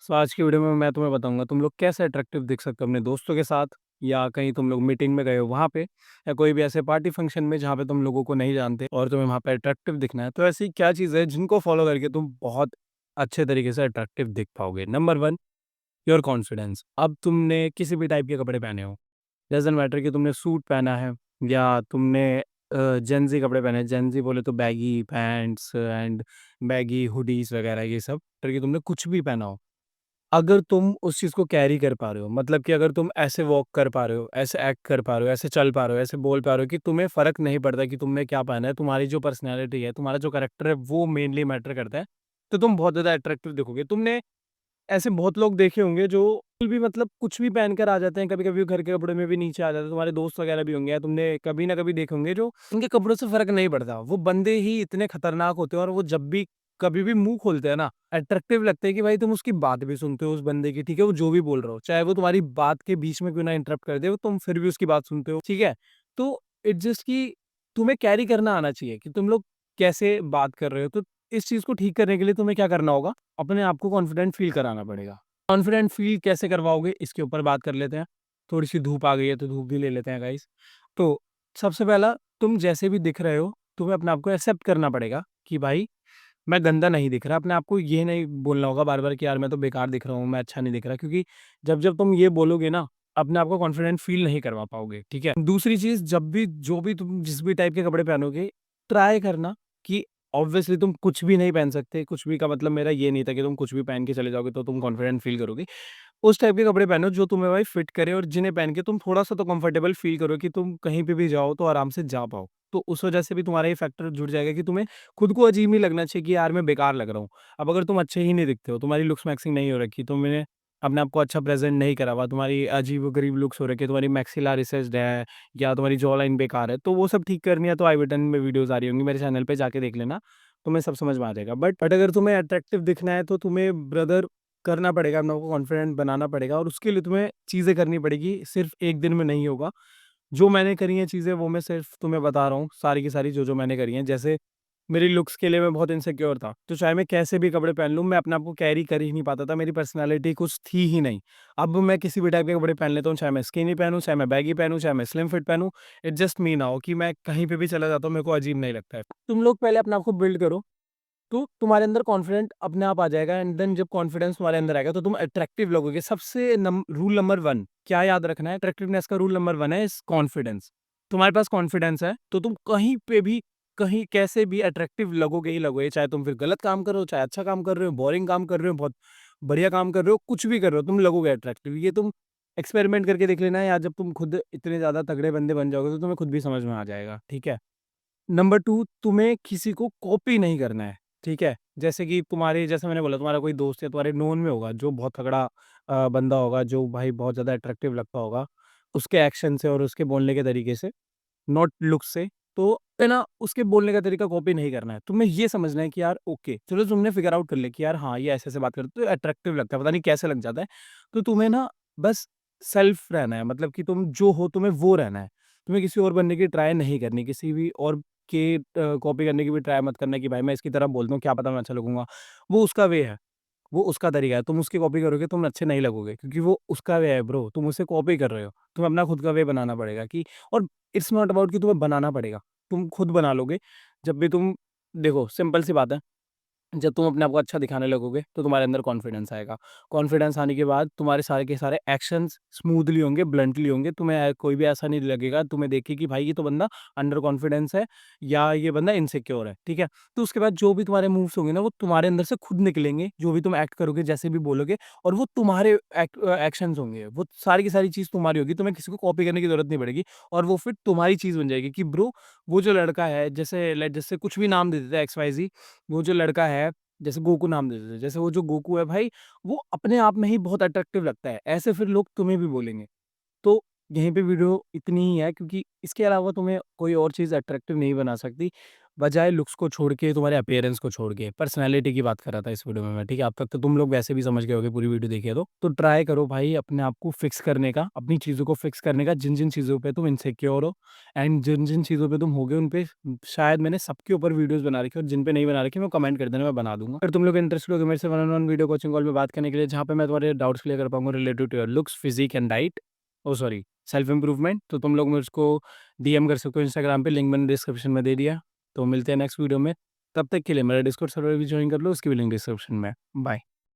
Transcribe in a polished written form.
सो आज की वीडियो में मैं तुम्हें बताऊंगा तुम लोग कैसे अट्रैक्टिव दिख सकते हो अपने दोस्तों के साथ, या कहीं तुम लोग मीटिंग में गए हो वहाँ पे, या कोई भी ऐसे पार्टी फंक्शन में जहाँ पे तुम लोगों को नहीं जानते और तुम्हें वहाँ पे अट्रैक्टिव दिखना है। तो ऐसी क्या चीज़ है जिनको फॉलो करके तुम बहुत अच्छे तरीके से अट्रैक्टिव दिख पाओगे। Number one, your confidence. अब तुमने किसी भी टाइप के कपड़े पहने हो, डजंट मैटर कि तुमने सूट पहना है या तुमने जेंजी कपड़े पहने हैं। जेंजी बोले तो baggy pants and baggy hoodies वगैरह, ये सब कि तुमने कुछ भी पहना हो, अगर तुम उस चीज़ को कैरी कर पा रहे हो, मतलब कि अगर तुम ऐसे वॉक कर पा रहे हो, ऐसे एक्ट कर पा रहे हो, ऐसे चल पा रहे हो, ऐसे बोल पा रहे हो कि तुम्हें फ़र्क नहीं पड़ता कि तुमने क्या पहना है, तुम्हारी जो पर्सनैलिटी है, तुम्हारा जो कैरेक्टर है, वो मेनली मैटर करता है, तो तुम बहुत ज़्यादा अट्रैक्टिव दिखोगे। तुमने ऐसे बहुत लोग देखे होंगे जो बिल्कुल भी मतलब कुछ भी पहनकर आ जाते हैं, कभी-कभी वो घर के कपड़े में भी नीचे आ जाते हैं, तुम्हारे दोस्त वगैरह भी होंगे या तुमने कभी ना कभी देखे होंगे जो उनके कपड़ों से फ़र्क नहीं पड़ता। वो बंदे ही इतने खतरनाक होते हैं और वो जब भी कभी भी मुँह खोलते हैं ना, अट्रैक्टिव लगते हैं कि भाई तुम उसकी बात भी सुनते हो उस बंदे की, ठीक है? वो जो भी बोल रहा हो, चाहे वो तुम्हारी बात के बीच में क्यों ना इंटरप्ट कर दे, वो तुम फिर भी उसकी बात सुनते हो, ठीक है? तो इट्स जस्ट कि तुम्हें कैरी करना आना चाहिए कि तुम लोग कैसे बात कर रहे हो। तो इस चीज़ को ठीक करने के लिए तुम्हें क्या करना होगा? अपने आप को कॉन्फिडेंट फ़ील कराना पड़ेगा। कॉन्फिडेंट फ़ील कैसे करवाओगे, इसके ऊपर बात कर लेते हैं। थोड़ी-सी धूप आ गई है तो धूप भी ले लेते हैं गाइस। तो सबसे पहला, तुम जैसे भी दिख रहे हो, तुम्हें अपने आप को एक्सेप्ट करना पड़ेगा कि भाई मैं गंदा नहीं दिख रहा। अपने आप को ये नहीं बोलना होगा बार-बार कि यार मैं तो बेकार दिख रहा हूँ, मैं अच्छा नहीं दिख रहा, क्योंकि जब-जब तुम ये बोलोगे ना, अपने आप को कॉन्फिडेंट फ़ील नहीं करवा पाओगे, ठीक है? दूसरी चीज़, जब भी जो भी तुम जिस भी टाइप के कपड़े पहनोगे, ट्राई करना कि ऑब्वियसली तुम कुछ भी नहीं पहन सकते। कुछ भी का मतलब मेरा ये नहीं था कि तुम कुछ भी पहन के चले जाओगे तो तुम कॉन्फिडेंट फ़ील करोगे। उस टाइप के कपड़े पहनो जो तुम्हें भाई फिट करे और जिन्हें पहन के तुम थोड़ा-सा तो कंफर्टेबल फ़ील करो कि तुम कहीं पे भी जाओ तो आराम से जा पाओ। तो उस वजह से भी तुम्हारा ये फैक्टर जुड़ जाएगा कि तुम्हें खुद को अजीब नहीं लगना चाहिए कि यार मैं बेकार लग रहा हूँ। अब अगर तुम अच्छे ही नहीं दिखते हो, तुम्हारी लुक्स मैचिंग नहीं हो रखी, तुमने अपने आप को अच्छा प्रेज़ेंट नहीं करा हुआ, तुम्हारी अजीब-ओ-गरीब लुक्स हो रखी है, तुम्हारी मैक्सिला रिसेस्ड है या तुम्हारी जॉ लाइन बेकार है, तो वो सब ठीक करनी है तो आई बटन में वीडियोज़ आ रही होंगी, मेरे चैनल पे जाके देख लेना, तुम्हें सब समझ में आ जाएगा। बट अगर तुम्हें अट्रैक्टिव दिखना है तो तुम्हें ब्रदर करना पड़ेगा, अपने आप को कॉन्फिडेंट बनाना पड़ेगा और उसके लिए तुम्हें चीज़ें करनी पड़ेगी, सिर्फ़ एक दिन में नहीं होगा। जो मैंने करी हैं चीज़ें वो मैं सिर्फ़ तुम्हें बता रहा हूँ, सारी की सारी जो-जो मैंने करी हैं। जैसे मेरी लुक्स के लिए मैं बहुत इनसिक्योर था, तो चाहे मैं कैसे भी कपड़े पहन लूँ, मैं अपने आप को कैरी कर ही नहीं पाता था, मेरी पर्सनैलिटी कुछ थी ही नहीं। अब मैं किसी भी टाइप के कपड़े पहन लेता हूँ, चाहे मैं स्किनी पहनूँ, चाहे मैं बैगी पहनूँ, चाहे मैं स्लिम फिट पहनूँ, इट्स जस्ट मी नाउ कि मैं कहीं पे भी चला जाता हूँ, मेरे को अजीब नहीं लगता है। तुम लोग पहले अपने आप को बिल्ड करो, तो तुम्हारे अंदर कॉन्फिडेंट अपने आप आ जाएगा एंड देन जब कॉन्फिडेंस तुम्हारे अंदर आएगा तो तुम अट्रैक्टिव लगोगे। सबसे रूल नंबर 1 क्या याद रखना है, अट्रैक्टिवनेस का रूल नंबर 1 है इस कॉन्फिडेंस। तुम्हारे पास कॉन्फिडेंस है तो तुम कहीं पे भी, कहीं कैसे भी अट्रैक्टिव लगोगे ही लगोगे। चाहे तुम फिर गलत काम कर रहे हो, चाहे अच्छा काम कर रहे हो, बोरिंग काम कर रहे हो, बहुत बढ़िया काम कर रहे हो, कुछ भी कर रहे हो, तुम लगोगे अट्रैक्टिव। ये तुम एक्सपेरिमेंट करके देख लेना, या जब तुम खुद इतने ज्यादा तगड़े बंदे बन जाओगे तो तुम्हें खुद भी समझ में आ जाएगा, ठीक है? नंबर 2, तुम्हें किसी को कॉपी नहीं करना है, ठीक है? जैसे कि तुम्हारे, जैसे मैंने बोला, तुम्हारा कोई दोस्त या तुम्हारे नोन में होगा जो बहुत तगड़ा बंदा होगा, जो भाई बहुत ज़्यादा अट्रैक्टिव लगता होगा, उसके एक्शन से और उसके बोलने के तरीके से, नॉट लुक से। तो है ना, उसके बोलने का तरीका कॉपी नहीं करना है। तुम्हें ये समझना है कि यार ओके, चलो तुमने फिगर आउट कर लिया कि यार हाँ, ये ऐसे-ऐसे बात करता है तो अट्रैक्टिव लगता है, पता नहीं कैसे लग जाता है। तो तुम्हें ना बस सेल्फ रहना है, मतलब कि तुम जो हो तुम्हें वो रहना है। तुम्हें किसी और बनने की ट्राई नहीं करनी, किसी भी और के कॉपी करने की भी ट्राई मत करना कि भाई मैं इसकी तरह बोलता हूँ, क्या पता मैं अच्छा लगूँगा। वो उसका वे है, वो उसका तरीका है, तुम उसकी कॉपी करोगे तुम अच्छे नहीं लगोगे क्योंकि वो उसका वे है ब्रो, तुम उससे कॉपी कर रहे हो। तुम्हें अपना खुद का वे बनाना पड़ेगा कि, और इट्स नॉट अबाउट कि तुम्हें बनाना पड़ेगा, तुम खुद बना लोगे। जब भी तुम देखो, सिंपल सी बात है, जब तुम अपने आप को अच्छा दिखाने लगोगे तो तुम्हारे अंदर कॉन्फिडेंस आएगा। कॉन्फिडेंस आने के बाद तुम्हारे सारे के सारे एक्शंस स्मूथली होंगे, ब्लंटली होंगे। तुम्हें कोई भी ऐसा नहीं लगेगा तुम्हें देख के कि भाई ये तो बंदा अंडर कॉन्फिडेंस है या ये बंदा इनसिक्योर है, ठीक है? तो उसके बाद जो भी तुम्हारे मूव्स होंगे ना वो तुम्हारे अंदर से खुद निकलेंगे, जो भी तुम एक्ट करोगे, जैसे भी बोलोगे, और वो तुम्हारे एक्शंस होंगे। वो सारी की सारी चीज़ तुम्हारी होगी, तुम्हें किसी को कॉपी करने की ज़रूरत नहीं पड़ेगी और वो फिर तुम्हारी चीज़ बन जाएगी कि ब्रो, वो जो लड़का है, जैसे कुछ भी नाम दे देते हैं एक्स-वाई-ज़ेड, वो जो लड़का है, जैसे गोकू नाम दे देते हैं, जैसे वो जो गोकू है भाई, वो अपने आप में ही बहुत अट्रैक्टिव लगता है, ऐसे फिर लोग तुम्हें भी बोलेंगे। तो यहीं पे वीडियो इतनी ही है क्योंकि इसके अलावा तुम्हें कोई और चीज़ अट्रैक्टिव नहीं बना सकती। बजाय लुक्स को छोड़ के, तुम्हारे अपीयरेंस को छोड़ के। पर्सनैलिटी की बात कर रहा था इस वीडियो में मैं, ठीक है? अब तक तो तुम लोग वैसे भी समझ गए होगे, पूरी वीडियो देखी है तो। तो ट्राई करो भाई अपने आप को फिक्स करने का, अपनी चीज़ों को फिक्स करने का, जिन-जिन चीज़ों पे तुम इनसिक्योर हो एंड जिन-जिन चीज़ों पे तुम होगे उन पे शायद मैंने सबके ऊपर वीडियोज़ बना रखी है, और जिन पे नहीं बना रखी है, वो कमेंट कर देना, मैं बना दूँगा। अगर तुम लोग इंटरेस्टेड हो मेरे से one on one video coaching call में बात करने के लिए, जहाँ पे मैं तुम्हारे डाउट्स क्लियर कर पाऊँगा related to your looks, physique and diet, oh sorry, self improvement, तो तुम लोग मुझको डीएम कर सकते हो इंस्टाग्राम पे, लिंक मैंने डिस्क्रिप्शन में दे दिया। तो मिलते हैं नेक्स्ट वीडियो में, तब तक के लिए मेरा डिस्कॉर्ड सर्वर भी ज्वाइन कर लो, उसकी भी लिंक डिस्क्रिप्शन में है। बाय।